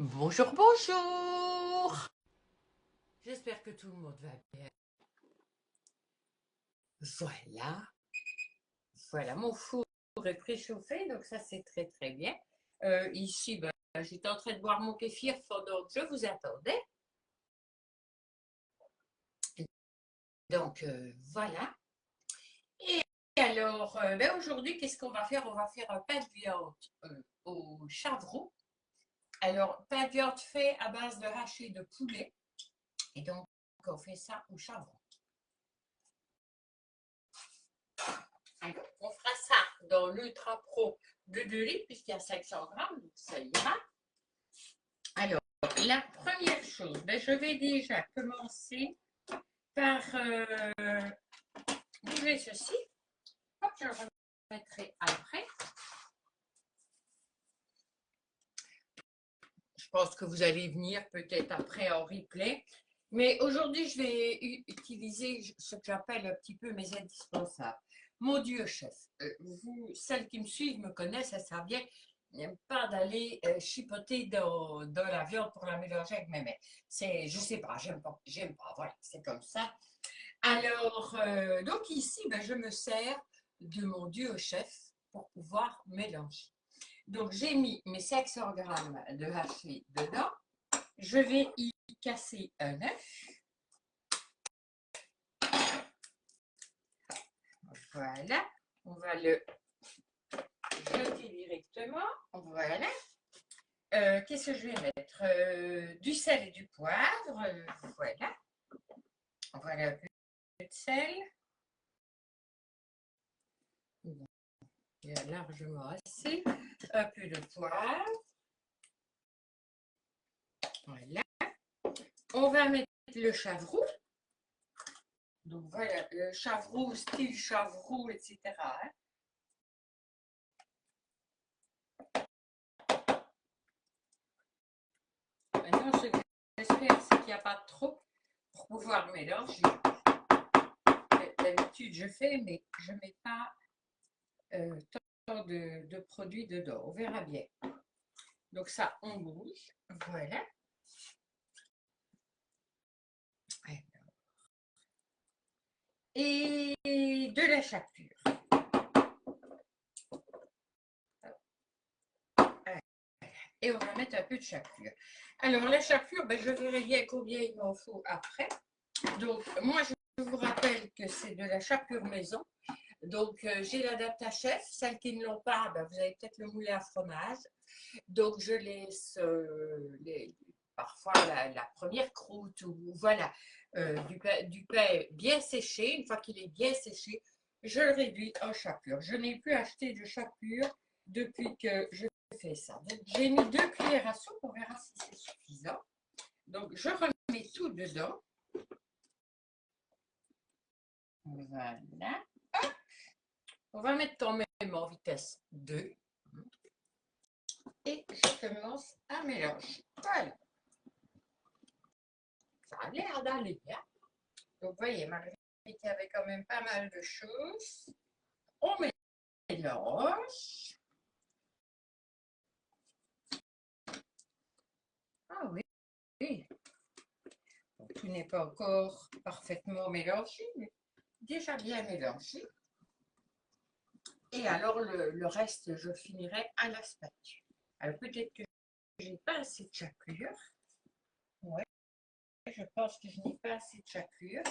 Bonjour, bonjour. J'espère que tout le monde va bien. Voilà, voilà, mon four est préchauffé, donc ça c'est très très bien. Ici, j'étais en train de boire mon kéfir pendant que je vous attendais. Donc voilà. Et alors, aujourd'hui, qu'est-ce qu'on va faire? On va faire un pain de viande au chavroux. Alors, pain de viande fait à base de haché de poulet. Et donc, on fait ça au chavroux. Alors, on fera ça dans l'Ultra Pro de 2 litres, puisqu'il y a 500 grammes, donc ça ira. Alors, la première chose, je vais déjà commencer par bouger ceci. Hop, je le remettrai après. Je pense que vous allez venir peut-être après en replay. Mais aujourd'hui, je vais utiliser ce que j'appelle un petit peu mes indispensables. Mon Dieu, chef, celles qui me suivent me connaissent, ça savent bien. N'aime pas d'aller chipoter dans la viande pour la mélanger avec mes mains. Je sais pas, j'aime pas, voilà, c'est comme ça. Alors, donc ici, je me sers de mon Dieu chef pour pouvoir mélanger. Donc, j'ai mis mes 500 grammes de haché dedans. Je vais y casser un œuf. Voilà. On va le jeter directement. Voilà. Qu'est-ce que je vais mettre? Du sel et du poivre. Voilà. Voilà un peu de sel. Il y a largement assez. Un peu de poivre. Voilà. On va mettre le chavroux. Donc voilà, le chavroux, style chavroux, etc. Maintenant, ce que j'espère, c'est qu'il n'y a pas trop pour pouvoir mélanger. D'habitude, je fais, mais je ne mets pas tant de produits dedans. On verra bien. Donc ça, on bouge. Voilà. Et de la chapelure. Et on va mettre un peu de chapelure. Alors, la chapelure, je verrai bien combien il m'en faut après. Donc, moi, je vous rappelle que c'est de la chapelure maison. Donc, j'ai l'adaptachef. Celles qui ne l'ont pas, vous avez peut-être le moulin à fromage. Donc, je laisse parfois la première croûte ou voilà, du pain bien séché. Une fois qu'il est bien séché, je le réduis en chapelure. Je n'ai plus acheté de chapelure depuis que je fais ça. Donc, j'ai mis 2 cuillères à soupe. On verra si c'est suffisant. Donc, je remets tout dedans. Voilà. On va mettre quand même en vitesse 2. Et je commence à mélanger. Voilà. Ça a l'air d'aller bien. Donc, vous voyez, malgré qu'il y avait quand même pas mal de choses, on mélange. Ah oui, oui. Bon, tout n'est pas encore parfaitement mélangé, mais déjà bien mélangé. Et alors, le reste, je finirai à la spatule. Alors, peut-être que je n'ai pas assez de chapelure. Ouais, je pense que je n'ai pas assez de chapelure.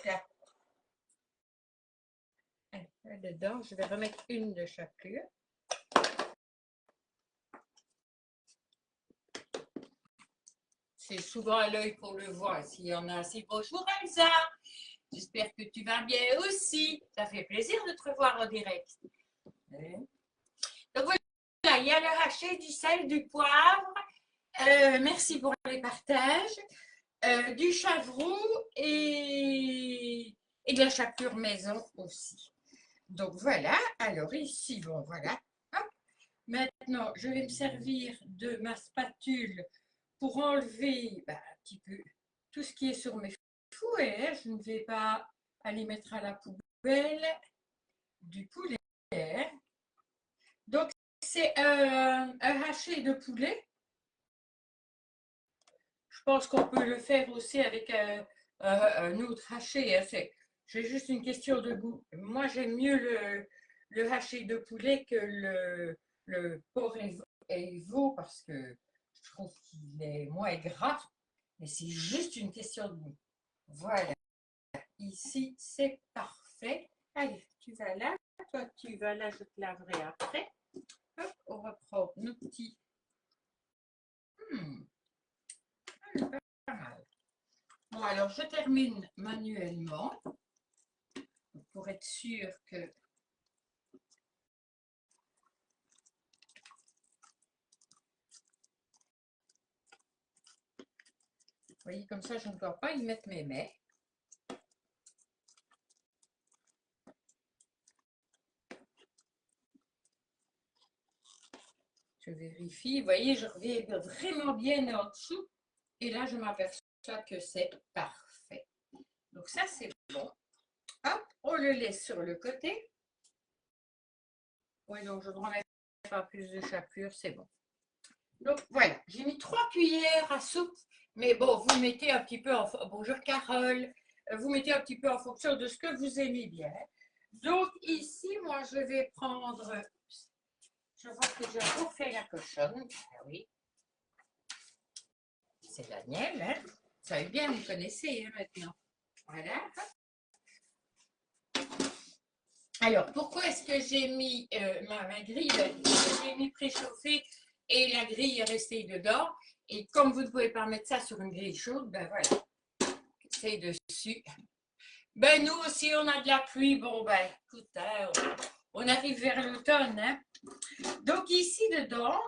Là. Dedans, je vais remettre une de chapelure. C'est souvent à l'œil qu'on le voit. S'il y en a assez. Bonjour Elsa, j'espère que tu vas bien aussi. Ça fait plaisir de te revoir en direct. Donc voilà, il y a le haché, du sel, du poivre. Merci pour les partages. Du chavroux et de la chapelure maison aussi. Donc voilà, alors ici, bon voilà. Hop. Maintenant, je vais me servir de ma spatule pour enlever un petit peu tout ce qui est sur mes fouets. Je ne vais pas aller mettre à la poubelle du poulet. Donc, c'est un haché de poulet pense qu'on peut le faire aussi avec un autre haché. Hein. C'est juste une question de goût. Moi, j'aime mieux le haché de poulet que le porc et veau parce que je trouve qu'il est moins gras. Mais c'est juste une question de goût. Voilà. Ici, c'est parfait. Allez, tu vas là. Toi, tu vas là. Je te laverai après. Hop, on reprend nos petits. Pas mal. Bon, alors je termine manuellement pour être sûr que. Vous voyez, comme ça, je ne dois pas y mettre mes mets. Je vérifie. Vous voyez, je reviens vraiment bien en dessous. Et là, je m'aperçois que c'est parfait. Donc ça, c'est bon. Hop, on le laisse sur le côté. Oui, donc je ne remets pas plus de chapelure, c'est bon. Donc voilà, j'ai mis 3 cuillères à soupe. Mais bon, vous mettez un petit peu en... Bonjour Carole. Vous mettez un petit peu en fonction de ce que vous aimez bien. Donc ici, moi, je vais prendre... Je vois que j'ai refait la cochonne. Ah oui. C'est Daniel, hein? Vous savez bien, vous connaissez hein, maintenant. Voilà. Alors, pourquoi est-ce que j'ai mis ma grille? J'ai mis préchauffée et la grille est restée dedans. Et comme vous ne pouvez pas mettre ça sur une grille chaude, ben voilà, c'est dessus. Ben nous aussi, on a de la pluie. Bon, ben écoute, hein, on arrive vers l'automne. Hein. Donc ici, dedans,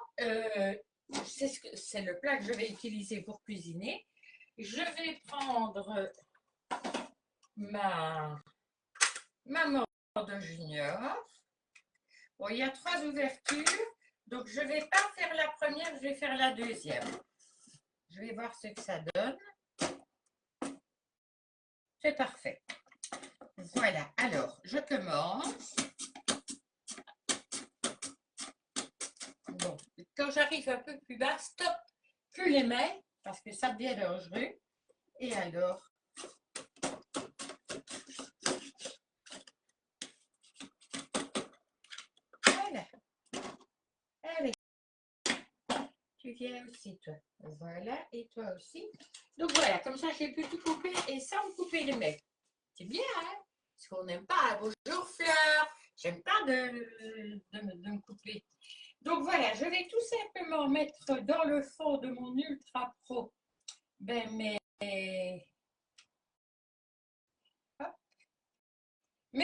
c'est le plat que je vais utiliser pour cuisiner. Je vais prendre ma mort de junior. Bon, il y a 3 ouvertures, donc je ne vais pas faire la première, je vais faire la deuxième. Je vais voir ce que ça donne. C'est parfait. Voilà, alors je commence. Bon, quand j'arrive un peu plus bas, stop, plus les mains, parce que ça devient dangereux. Et alors, voilà. Allez, tu viens aussi, toi. Voilà, et toi aussi. Donc voilà, comme ça, j'ai pu tout couper et sans me couper les mains. C'est bien, hein? Parce qu'on n'aime pas. Bonjour Fleur, j'aime pas de me couper. Donc voilà, je vais tout simplement mettre dans le fond de mon Ultra Pro ben, mes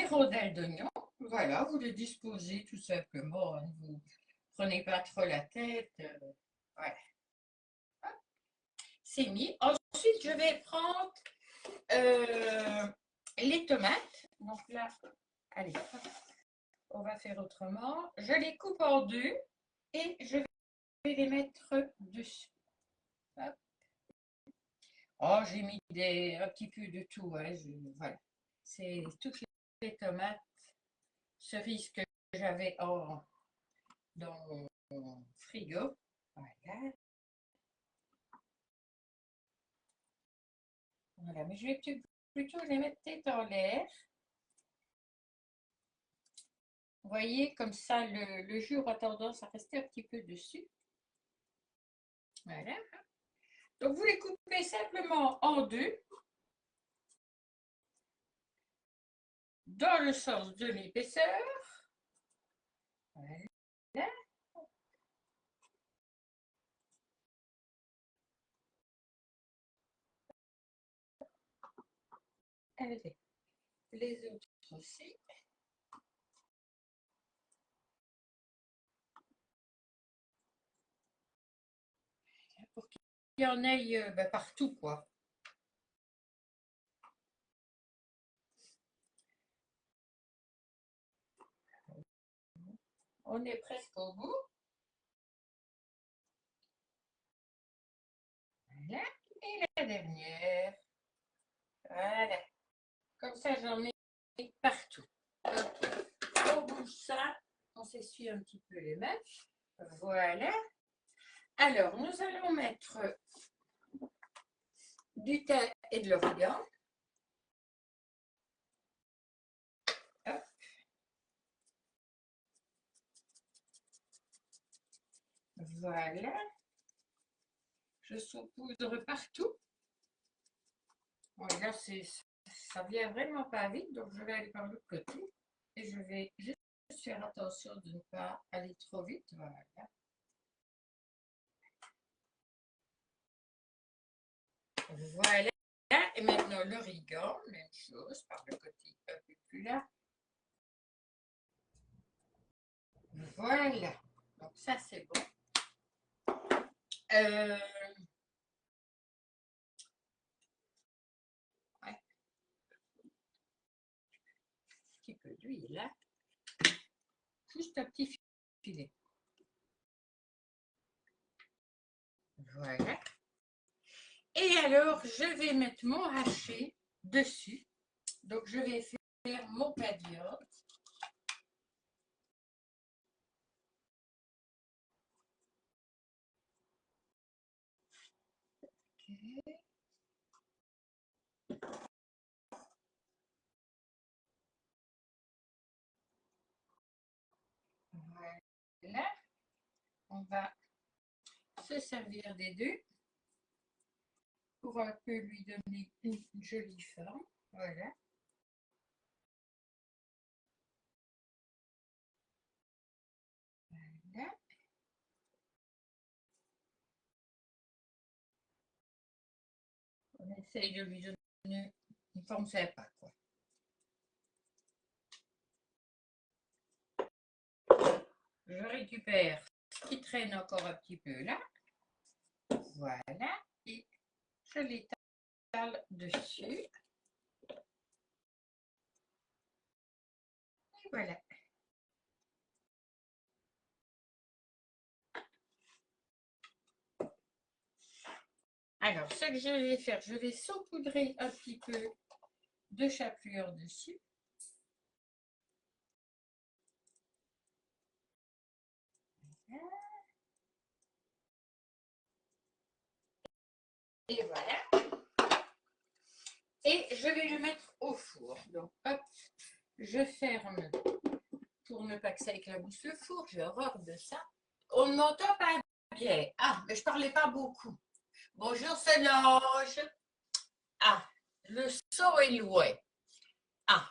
rondelles d'oignon. Voilà, vous les disposez tout simplement. Hein, vous prenez pas trop la tête. Voilà. C'est mis. Ensuite, je vais prendre les tomates. Donc là, allez, on va faire autrement. Je les coupe en deux et je vais les mettre dessus. Hop. Oh, j'ai mis un petit peu de tout. Hein, voilà. C'est toutes les tomates cerises que j'avais dans mon frigo. Voilà. Voilà, mais je vais plutôt les mettre tête en l'air. Vous voyez, comme ça, le jus aura tendance à rester un petit peu dessus. Voilà. Donc, vous les coupez simplement en deux, dans le sens de l'épaisseur. Voilà. Allez, les autres aussi. Pour qu'il y en ait ben, partout, quoi. On est presque au bout. Voilà. Et la dernière. Voilà. Comme ça, j'en ai partout. On bouge ça. On s'essuie un petit peu les mains. Voilà. Alors, nous allons mettre du thym et de l'origan. Voilà. Je saupoudre partout. Bon, et là, ça vient vraiment pas vite, donc je vais aller par l'autre côté. Et je vais juste faire attention de ne pas aller trop vite. Voilà. Voilà. Et maintenant l'origan, même chose, par le côté un peu plus là. Voilà. Donc ça, c'est bon. Ouais. Un petit peu d'huile là. Juste un petit filet. Voilà. Et alors, je vais mettre mon haché dessus. Donc, je vais faire mon plat de viande. Okay. Voilà. On va se servir des deux pour un peu lui donner une jolie forme. Voilà. Voilà. On essaye de lui donner une forme sympa, quoi. Je récupère ce qui traîne encore un petit peu là. Voilà. Et je l'étale dessus. Et voilà. Alors, ce que je vais faire, je vais saupoudrer un petit peu de chapelure dessus. Et voilà. Et je vais le mettre au four. Donc, hop, je ferme pour ne pas que ça éclabousse le four. J'ai horreur de ça. On ne m'entend pas bien. Ah, mais je ne parlais pas beaucoup. Bonjour Solange. Ah, le son est loin. Ah,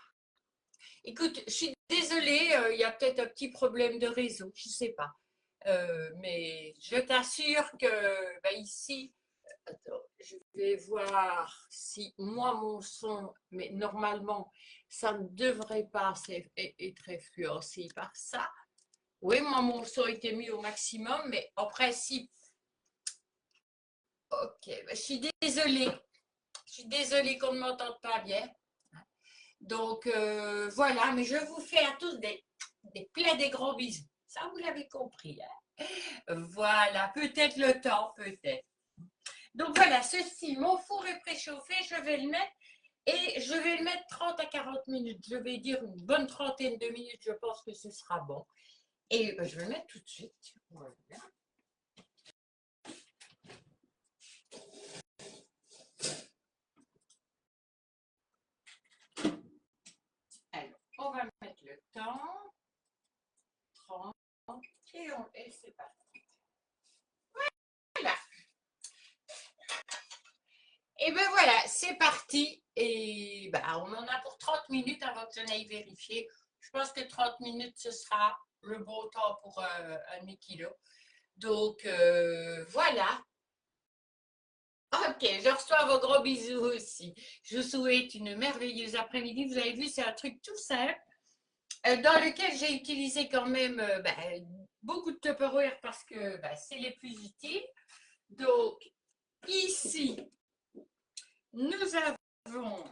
écoute, je suis désolée, il y a peut-être un petit problème de réseau, je ne sais pas. Mais je t'assure que ben, ici, attends, je vais voir si moi mon son, mais normalement, ça ne devrait pas être influencé par ça. Oui, moi mon son a été mis au maximum, mais en principe, ok, ben, je suis désolée. Je suis désolée qu'on ne m'entende pas bien. Donc, voilà, mais je vous fais à tous des gros bisous. Ça, vous l'avez compris. Hein? Voilà, peut-être le temps, peut-être. Donc, voilà, ceci, mon four est préchauffé, je vais le mettre et je vais le mettre 30 à 40 minutes. Je vais dire une bonne trentaine de minutes, je pense que ce sera bon. Et je vais le mettre tout de suite. Voilà. Alors, on va mettre le temps. 30 et c'est parti. Voilà. Et ben voilà, c'est parti. Et ben, on en a pour 30 minutes avant que je n'aille vérifier. Je pense que 30 minutes, ce sera le bon temps pour un demi-kilo. Donc, voilà. Ok, je reçois vos gros bisous aussi. Je vous souhaite une merveilleuse après-midi. Vous avez vu, c'est un truc tout simple dans lequel j'ai utilisé quand même beaucoup de Tupperware parce que c'est les plus utiles. Donc, ici, nous avons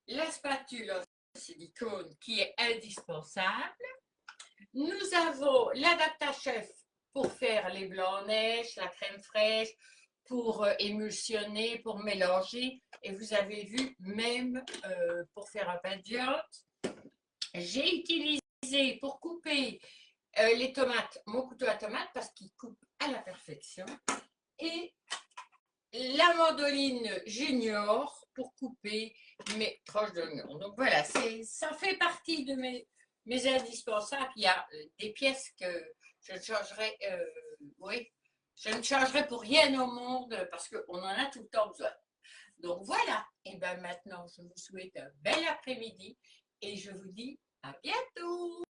la spatule en silicone qui est indispensable. Nous avons l'adapta-chef pour faire les blancs en neige, la crème fraîche, pour émulsionner, pour mélanger. Et vous avez vu, même pour faire un pain de viande. J'ai utilisé pour couper les tomates, mon couteau à tomates, parce qu'il coupe à la perfection. Et la mandoline junior pour couper mes tranches d'oignon. Donc voilà, ça fait partie de mes indispensables. Il y a des pièces que je ne changerai, oui, je ne changerai pour rien au monde parce qu'on en a tout le temps besoin. Donc voilà, et bien maintenant je vous souhaite un bel après-midi et je vous dis à bientôt.